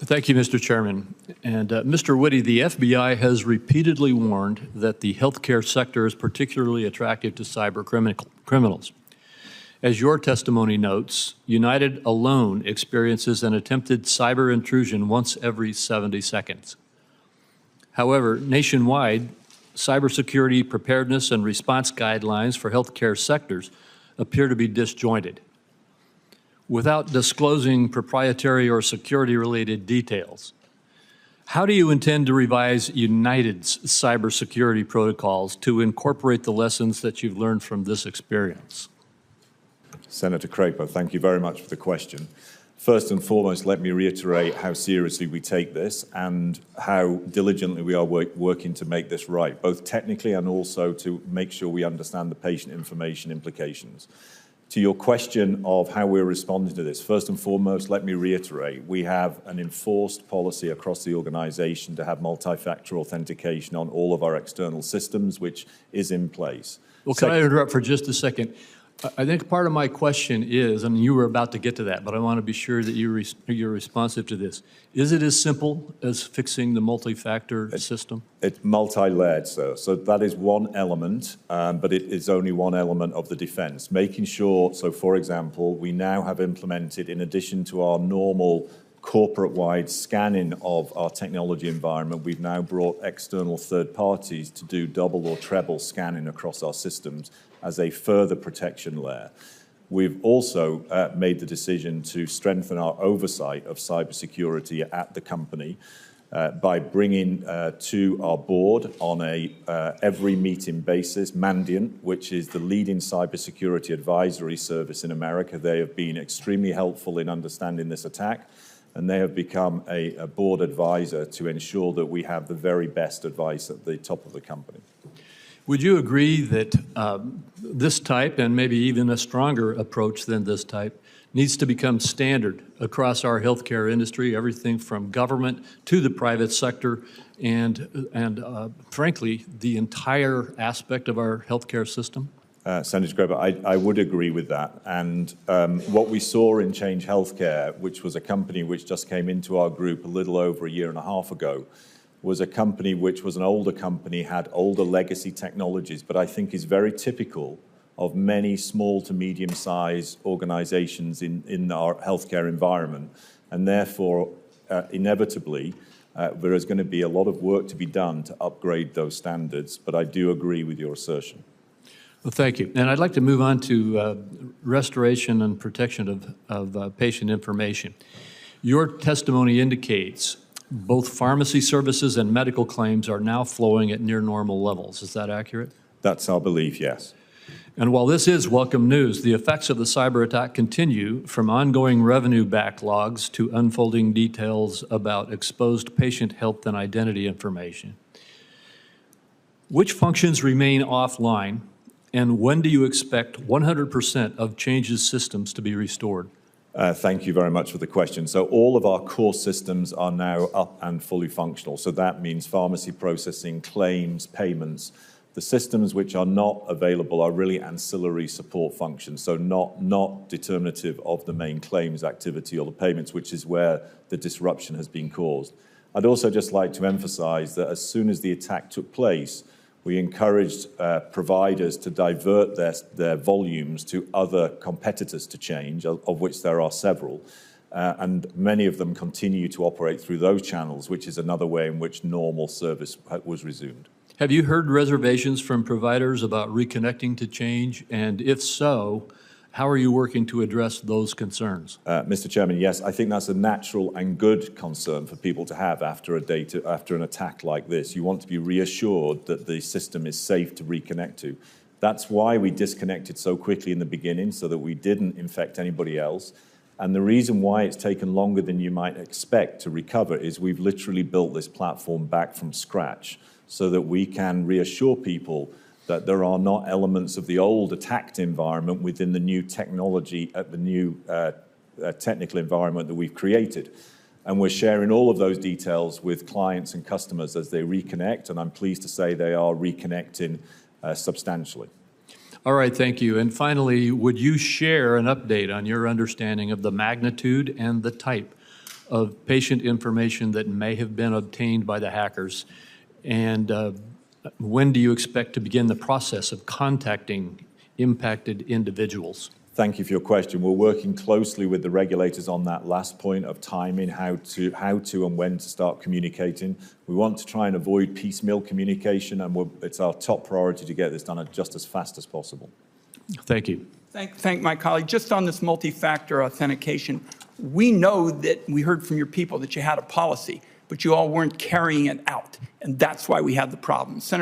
Thank you, Mr. Chairman. And Mr. Witty, the FBI has repeatedly warned that the healthcare sector is particularly attractive to cyber criminals. As your testimony notes, United alone experiences an attempted cyber intrusion once every 70 seconds. However, nationwide, cybersecurity preparedness and response guidelines for healthcare sectors appear to be disjointed. Without disclosing proprietary or security-related details, how do you intend to revise United's cybersecurity protocols to incorporate the lessons that you've learned from this experience? Senator Crapo, thank you very much for the question. First and foremost, let me reiterate how seriously we take this and how diligently we are working to make this right, both technically and also to make sure we understand the patient information implications. To your question of how we're responding to this, first and foremost, let me reiterate, we have an enforced policy across the organization to have multi-factor authentication on all of our external systems, which is in place. Well, can I interrupt for just a second? I think part of my question is, and you were about to get to that, but I want to be sure that you're responsive to this. Is it as simple as fixing the multi-factor system? It's multi-layered, sir. So that is one element, but it is only one element of the defense. Making sure, so for example, we now have implemented, in addition to our normal corporate-wide scanning of our technology environment, we've now brought external third parties to do double or treble scanning across our systems as a further protection layer. We've also made the decision to strengthen our oversight of cybersecurity at the company by bringing to our board on a every meeting basis Mandiant, which is the leading cybersecurity advisory service in America. They have been extremely helpful in understanding this attack, and they have become a board advisor to ensure that we have the very best advice at the top of the company. Would you agree that this type, and maybe even a stronger approach than this type, needs to become standard across our healthcare industry, everything from government to the private sector, and frankly, the entire aspect of our healthcare system? Senator Crapo, I would agree with that. And what we saw in Change Healthcare, which was a company which just came into our group a little over a year and a half ago, was a company which was an older company, had older legacy technologies, but I think is very typical of many small to medium-sized organizations in our healthcare environment. And therefore, inevitably, there is going to be a lot of work to be done to upgrade those standards, but I do agree with your assertion. Well, thank you. And I'd like to move on to restoration and protection of patient information. Your testimony indicates both pharmacy services and medical claims are now flowing at near normal levels. Is that accurate? That's our belief, yes. And while this is welcome news, the effects of the cyber attack continue, from ongoing revenue backlogs to unfolding details about exposed patient health and identity information. Which functions remain offline, and when do you expect 100% of Change's systems to be restored? Thank you very much for the question. So all of our core systems are now up and fully functional. So that means pharmacy processing, claims, payments. The systems which are not available are really ancillary support functions, so not determinative of the main claims activity or the payments, which is where the disruption has been caused. I'd also just like to emphasize that as soon as the attack took place, we encouraged providers to divert their volumes to other competitors to Change, of which there are several. And many of them continue to operate through those channels, which is another way in which normal service was resumed. Have you heard reservations from providers about reconnecting to Change? And if so, how are you working to address those concerns? Mr. Chairman, yes, I think that's a natural and good concern for people to have after an attack like this. You want to be reassured that the system is safe to reconnect to. That's why we disconnected so quickly in the beginning, so that we didn't infect anybody else. And the reason why it's taken longer than you might expect to recover is we've literally built this platform back from scratch so that we can reassure people that there are not elements of the old attacked environment within the new technology, the new technical environment that we've created. And we're sharing all of those details with clients and customers as they reconnect, and I'm pleased to say they are reconnecting substantially. All right, thank you. And finally, would you share an update on your understanding of the magnitude and the type of patient information that may have been obtained by the hackers? And when do you expect to begin the process of contacting impacted individuals? Thank you for your question. We're working closely with the regulators on that last point of timing, how to and when to start communicating. We want to try and avoid piecemeal communication, and it's our top priority to get this done just as fast as possible. Thank you. Thank my colleague. Just on this multi-factor authentication, we know that we heard from your people that you had a policy, but you all weren't carrying it out, and that's why we had the problem. Senator